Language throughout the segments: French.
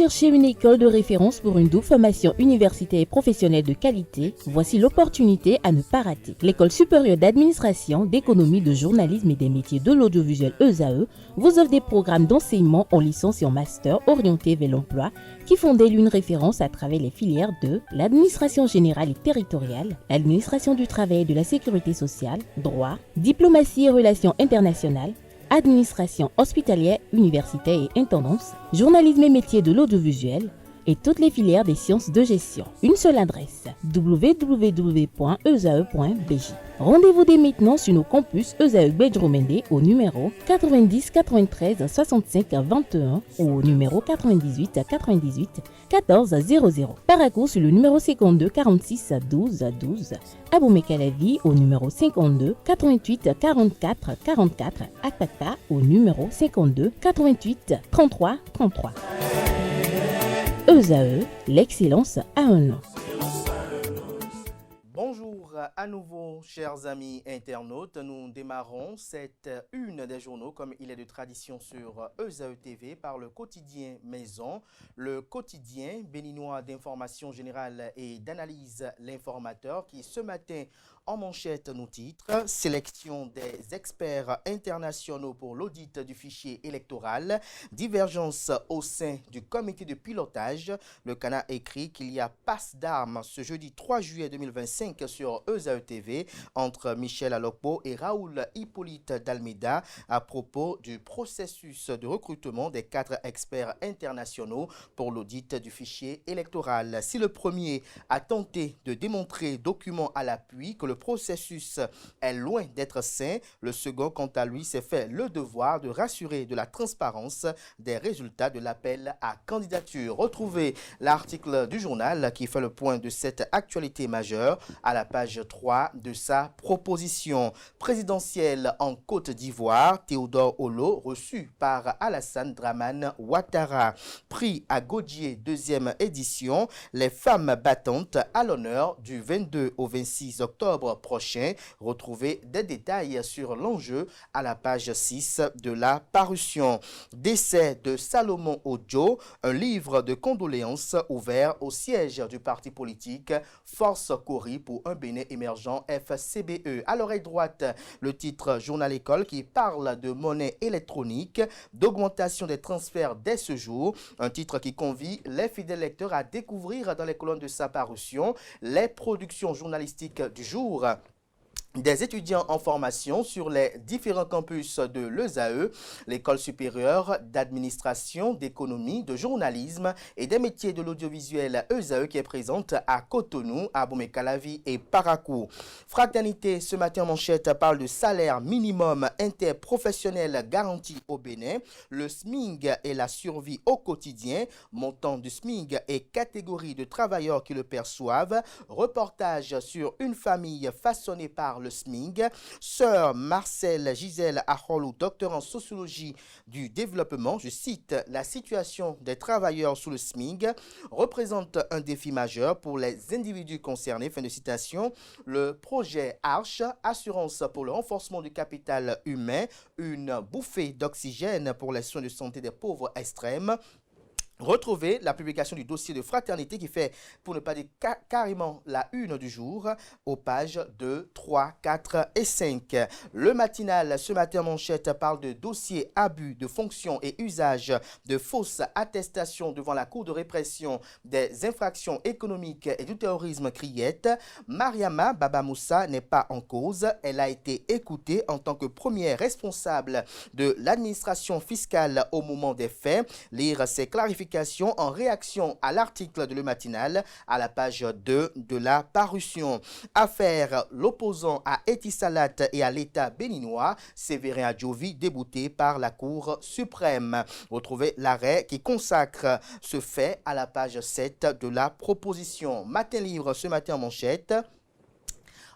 cherchez une école de référence pour une double formation universitaire et professionnelle de qualité? Voici l'opportunité à ne pas rater. L'École supérieure d'administration, d'économie, de journalisme et des métiers de l'audiovisuel ESAE vous offre des programmes d'enseignement en licence et en master orientés vers l'emploi qui font d'elle une référence à travers les filières de l'administration générale et territoriale, l'administration du travail et de la sécurité sociale, droit, diplomatie et relations internationales, administration hospitalière, universitaire et intendance, journalisme et métiers de l'audiovisuel et toutes les filières des sciences de gestion. Une seule adresse, www.esae.bj. Rendez-vous dès maintenant sur nos campus ESAE Bedjromende au numéro 90 93 65 21 ou au numéro 98 98 14 00. Paracourt sur le numéro 52 46 12 12. Aboumé-Calavi au numéro 52 88 44 44. Akpaka au numéro 52 88 33 33. ESAE, l'excellence à un nom. Bonjour à nouveau, chers amis internautes. Nous démarrons cette une des journaux, comme il est de tradition sur ESAE TV, par le quotidien Maison, le quotidien béninois d'information générale et d'analyse L'Informateur, qui ce matin en manchette nous titre « Sélection des experts internationaux pour l'audit du fichier électoral, divergence au sein du comité de pilotage ». Le Cana écrit qu'il y a passe d'armes ce jeudi 3 juillet 2025 sur ESAE TV entre Michel Alokpo et Raoul Hippolyte d'Almeida à propos du processus de recrutement des 4 experts internationaux pour l'audit du fichier électoral. Si le premier a tenté de démontrer, document à l'appui, que le processus est loin d'être sain, le second, quant à lui, s'est fait le devoir de rassurer de la transparence des résultats de l'appel à candidature. Retrouvez l'article du journal qui fait le point de cette actualité majeure à la page 3 de sa proposition. Présidentielle en Côte d'Ivoire, Théodore Olo reçu par Alassane Dramane Ouattara. Prix à Gaudier, deuxième édition, les femmes battantes à l'honneur du 22 au 26 octobre prochain. Retrouvez des détails sur l'enjeu à la page 6 de la parution. Décès de Salomon Odjo, un livre de condoléances ouvert au siège du parti politique Force Cori pour un Bénin émergent FCBE. À l'oreille droite, le titre Journal École qui parle de monnaie électronique, d'augmentation des transferts dès ce jour. Un titre qui convie les fidèles lecteurs à découvrir dans les colonnes de sa parution les productions journalistiques du jour des étudiants en formation sur les différents campus de l'ESAE, l'école supérieure d'administration, d'économie, de journalisme et des métiers de l'audiovisuel ESAE qui est présente à Cotonou, à Aboumé-Calavi et Paracourt. Fraternité, ce matin en manchette, parle de salaire minimum interprofessionnel garanti au Bénin, le SMIG et la survie au quotidien, montant du SMIG et catégorie de travailleurs qui le perçoivent, reportage sur une famille façonnée par le SMIG, Sœur Marcel Gisèle Acholou, docteur en sociologie du développement, je cite, la situation des travailleurs sous le SMIG représente un défi majeur pour les individus concernés, fin de citation. Le projet Arche, assurance pour le renforcement du capital humain, une bouffée d'oxygène pour les soins de santé des pauvres extrêmes. Retrouvez la publication du dossier de Fraternité qui fait, pour ne pas dire carrément la une du jour, aux pages 2, 3, 4 et 5. Le matinal, ce matin manchette, parle de dossier abus de fonction et usage de fausses attestations devant la Cour de répression des infractions économiques et du terrorisme Criette. Mariama Baba Moussa n'est pas en cause. Elle a été écoutée en tant que première responsable de l'administration fiscale au moment des faits. Lire ses clarifications en réaction à l'article de Le Matinal à la page 2 de la parution. Affaire l'opposant à Etisalat et à l'État béninois, Séverin Adjovi, débouté par la Cour suprême. Retrouvez l'arrêt qui consacre ce fait à la page 7 de la proposition. Matin Livre, ce matin en manchette.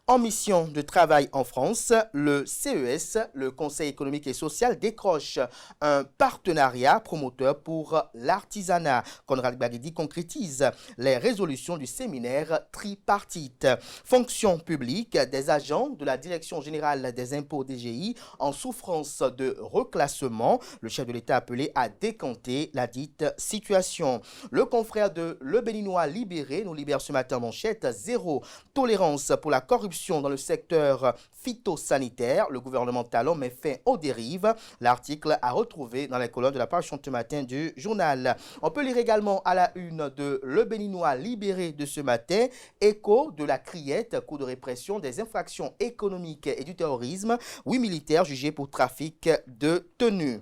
En mission de travail en France, le CES, le Conseil économique et social, décroche un partenariat promoteur pour l'artisanat. Conrad Baguedi concrétise les résolutions du séminaire tripartite. Fonction publique, des agents de la Direction générale des impôts DGI en souffrance de reclassement. Le chef de l'État appelé à décanter la dite situation. Le confrère de Le Béninois libéré nous libère ce matin manchette. Zéro tolérance pour la corruption dans le secteur phytosanitaire. Le gouvernement Talon met fin aux dérives. L'article à retrouver dans les colonnes de la page ce matin du journal. On peut lire également à la une de Le Béninois libéré de ce matin, écho de la criette, coup de répression des infractions économiques et du terrorisme. 8 militaires jugés pour trafic de tenues.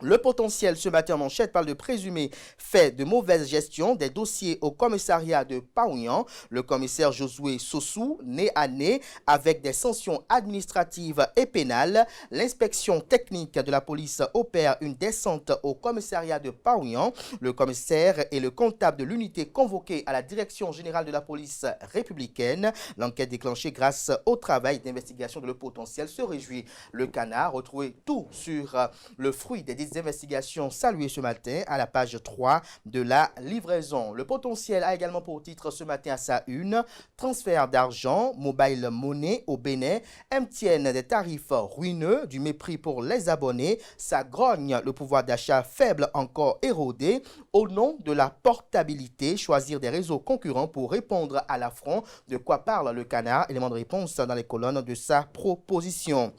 Le potentiel ce matin en manchette parle de présumé fait de mauvaise gestion des dossiers au commissariat de Paouian. Le commissaire Josué Sossou, nez à nez avec des sanctions administratives et pénales. L'inspection technique de la police opère une descente au commissariat de Paouian. Le commissaire et le comptable de l'unité convoqués à la direction générale de la police républicaine. L'enquête déclenchée grâce au travail d'investigation de Le Potentiel se réjouit. Le Canard, retrouvé tout sur le fruit des investigations saluées ce matin à la page 3 de la livraison. Le Potentiel a également pour titre ce matin à sa une, transfert d'argent, mobile money au Bénin, MTN des tarifs ruineux, du mépris pour les abonnés, ça grogne le pouvoir d'achat faible encore érodé, au nom de la portabilité, choisir des réseaux concurrents pour répondre à l'affront. De quoi parle le Canard? Élément de réponse dans les colonnes de sa proposition.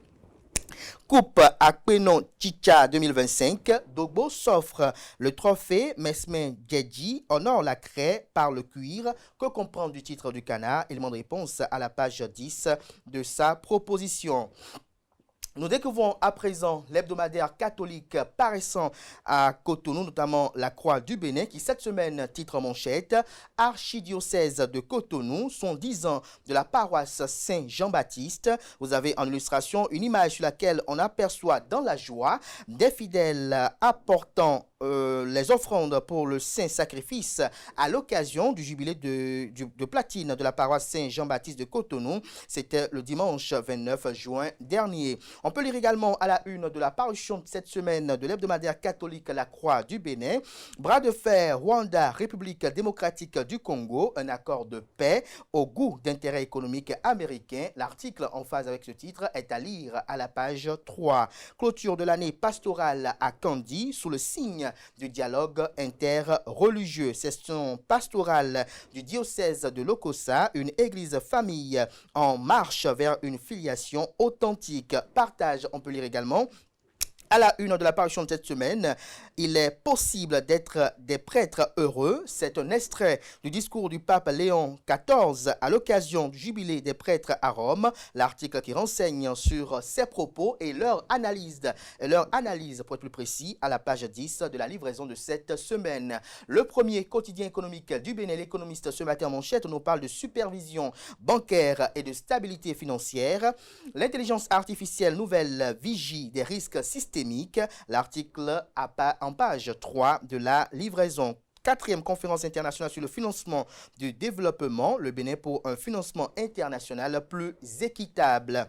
Coupe à Kwenon Chicha 2025, Dogbo s'offre le trophée Mesmen Djedji, honore la craie par le cuir. Que comprendre du titre du Canard? Élément de réponse à la page 10 de sa proposition. Nous découvrons à présent l'hebdomadaire catholique paraissant à Cotonou, notamment la Croix du Bénin, qui cette semaine titre en manchette « Archidiocèse de Cotonou, son 10 ans de la paroisse Saint-Jean-Baptiste ». Vous avez en illustration une image sur laquelle on aperçoit dans la joie des fidèles apportant les offrandes pour le Saint-Sacrifice à l'occasion du jubilé de platine de la paroisse Saint-Jean-Baptiste de Cotonou. C'était le dimanche 29 juin dernier. On peut lire également à la une de la parution de cette semaine de l'hebdomadaire catholique La Croix du Bénin. Bras de fer Rwanda, République démocratique du Congo, un accord de paix au goût d'intérêt économique américain. L'article en phase avec ce titre est à lire à la page 3. Clôture de l'année pastorale à Kandy sous le signe du dialogue interreligieux. Session pastorale du diocèse de Lokossa, une église famille en marche vers une filiation authentique. Partage, on peut lire également. À la une de la parution de cette semaine, il est possible d'être des prêtres heureux. C'est un extrait du discours du pape Léon XIV à l'occasion du jubilé des prêtres à Rome. L'article qui renseigne sur ses propos et leur analyse pour être plus précis à la page 10 de la livraison de cette semaine. Le premier quotidien économique du Bénin, l'économiste ce matin en manchette, nous parle de supervision bancaire et de stabilité financière. L'intelligence artificielle nouvelle vigie des risques systémiques. L'article en page 3 de la livraison. 4e conférence internationale sur le financement du développement, le Bénin pour un financement international plus équitable.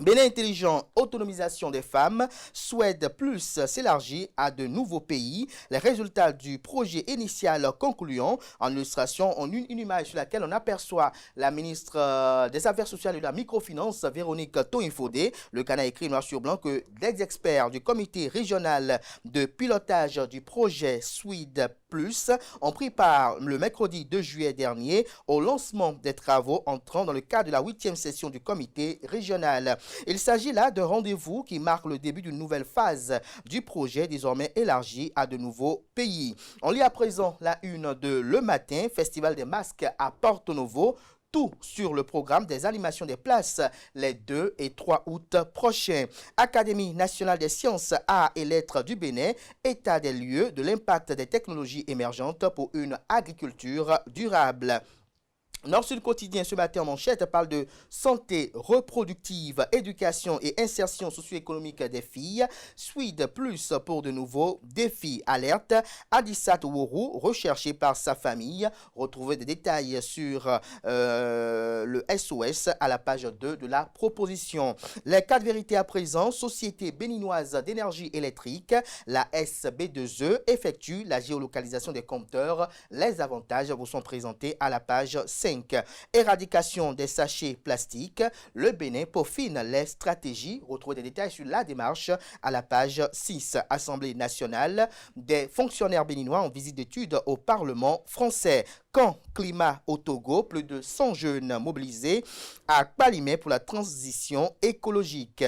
Bénin intelligent, autonomisation des femmes, souhaite plus s'élargir à de nouveaux pays. Les résultats du projet initial concluant. En illustration, on a une image sur laquelle on aperçoit la ministre des Affaires sociales et de la microfinance, Véronique Toinfodé. Le Canard écrit noir sur blanc que des experts du comité régional de pilotage du projet SWID Plus ont pris part le mercredi 2 juillet dernier au lancement des travaux entrant dans le cadre de la 8e session du comité régional. Il s'agit là d'un rendez-vous qui marque le début d'une nouvelle phase du projet désormais élargi à de nouveaux pays. On lit à présent la une de Le Matin, Festival des masques à Porto Novo. Tout sur le programme des animations des places les 2 et 3 août prochains. Académie nationale des sciences, arts et lettres du Bénin, état des lieux de l'impact des technologies émergentes pour une agriculture durable. Nord-Sud Quotidien ce matin en manchette parle de santé reproductive, éducation et insertion socio-économique des filles. Swede Plus pour de nouveaux défis. Alerte, Adissat Ouourou, recherché par sa famille. Retrouvez des détails sur le SOS à la page 2 de la proposition. Les 4 vérités à présent. Société béninoise d'énergie électrique, la SB2E, effectue la géolocalisation des compteurs. Les avantages vous sont présentés à la page 5. Éradication des sachets plastiques. Le Bénin peaufine les stratégies. Retrouvez des détails sur la démarche à la page 6. Assemblée nationale. Des fonctionnaires béninois en visite d'études au Parlement français. Camp climat au Togo. Plus de 100 jeunes mobilisés à Palimé pour la transition écologique.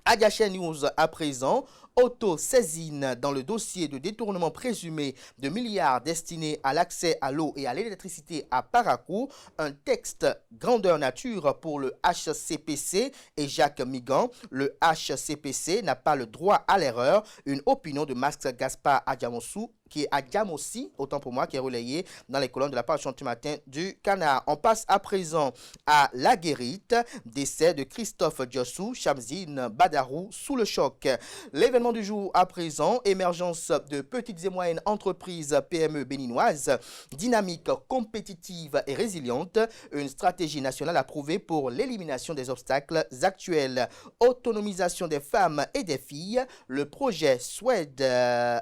Agaché News à présent. Auto-saisine dans le dossier de détournement présumé de milliards destinés à l'accès à l'eau et à l'électricité à Parakou. Un texte grandeur nature pour le HCPC et Jacques Migan. Le HCPC n'a pas le droit à l'erreur. Une opinion de Max Gaspard Adjamossou qui est à Djamossi, autant pour moi, qui est relayé dans les colonnes de la page du matin du Canard. On passe à présent à La Guérite, décès de Christophe Diossou, Chamzine Badarou sous le choc. L'événement du jour à présent, émergence de petites et moyennes entreprises PME béninoises, dynamique, compétitive et résiliente, une stratégie nationale approuvée pour l'élimination des obstacles actuels, autonomisation des femmes et des filles, le projet Swede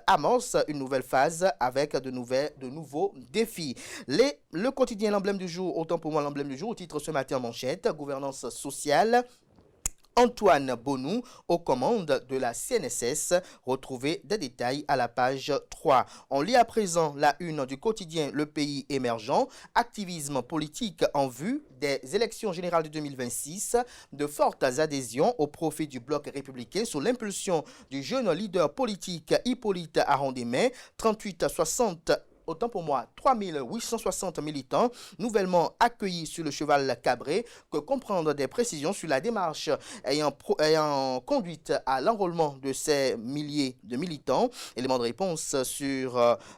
amorce une nouvelle phase avec de nouveaux défis. Le quotidien, l'emblème du jour, autant pour moi l'emblème du jour, au titre ce matin en manchette, gouvernance sociale. Antoine Bonou aux commandes de la CNSS. Retrouvez des détails à la page 3. On lit à présent la une du quotidien Le Pays émergent. Activisme politique en vue des élections générales de 2026. De fortes adhésions au profit du bloc républicain sous l'impulsion du jeune leader politique Hippolyte Arondemais. 38-60. Autant pour moi, 3860 militants nouvellement accueillis sur le cheval cabré. Que comprendre des précisions sur la démarche ayant conduite à l'enrôlement de ces milliers de militants. Éléments de réponse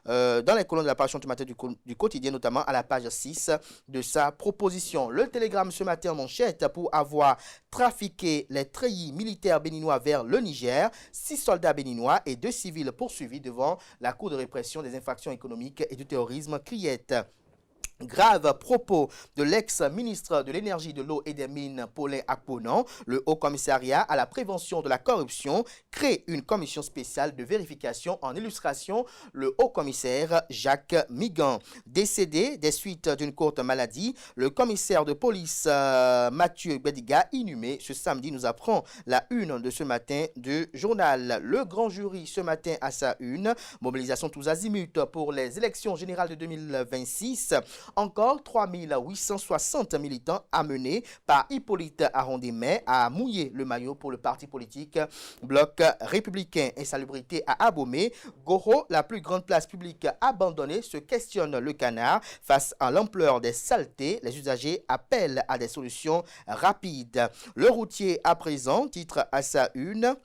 dans les colonnes de la page du matin du quotidien, notamment à la page 6 de sa proposition. Le Télégramme ce matin en manchette pour avoir trafiqué les treillis militaires béninois vers le Niger. 6 soldats béninois et 2 civils poursuivis devant la Cour de répression des infractions économiques et du terrorisme criette. Grave propos de l'ex-ministre de l'Énergie, de l'Eau et des Mines, Paulin Akponan. Le Haut Commissariat à la prévention de la corruption crée une commission spéciale de vérification. En illustration, le Haut Commissaire Jacques Migan. Décédé des suites d'une courte maladie, le commissaire de police Mathieu Bediga, inhumé ce samedi, nous apprend la une de ce matin du journal. Le grand jury ce matin à sa une. Mobilisation tous azimuts pour les élections générales de 2026. Encore 3860 militants amenés par Hippolyte Arondemais à mouiller le maillot pour le parti politique Bloc républicain. Insalubrité à Abomey. Goro, la plus grande place publique abandonnée, se questionne le Canard. Face à l'ampleur des saletés, les usagers appellent à des solutions rapides. Le routier à présent, titre à sa une.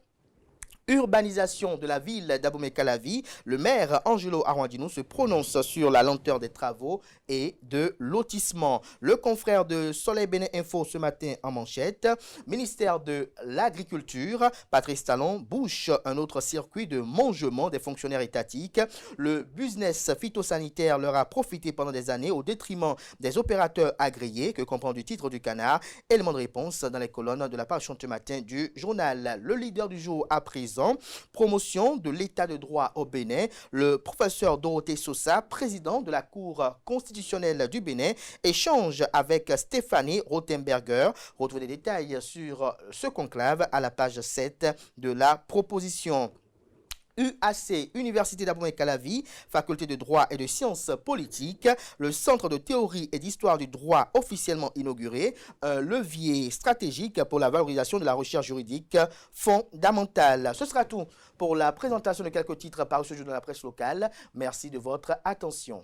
Urbanisation de la ville d'Abomey-Calavi, le maire Angelo Arwandino se prononce sur la lenteur des travaux et de lotissement. Le confrère de Soleil Bénin Info ce matin en manchette. Ministère de l'Agriculture, Patrice Talon bouche un autre circuit de mangement des fonctionnaires étatiques. Le business phytosanitaire leur a profité pendant des années au détriment des opérateurs agréés, que comprend du titre du Canard. Élément de réponse dans les colonnes de la page ce matin du journal. Le leader du jour à présent. Promotion de l'état de droit au Bénin. Le professeur Dorothée Sosa, président de la Cour constitutionnelle du Bénin, échange avec Stéphanie Rothenberger. Retrouvez des détails sur ce conclave à la page 7 de la proposition. UAC, Université d'Abomey-Calavi, faculté de droit et de sciences politiques, le centre de théorie et d'histoire du droit officiellement inauguré, un levier stratégique pour la valorisation de la recherche juridique fondamentale. Ce sera tout pour la présentation de quelques titres par ce jour de la presse locale. Merci de votre attention.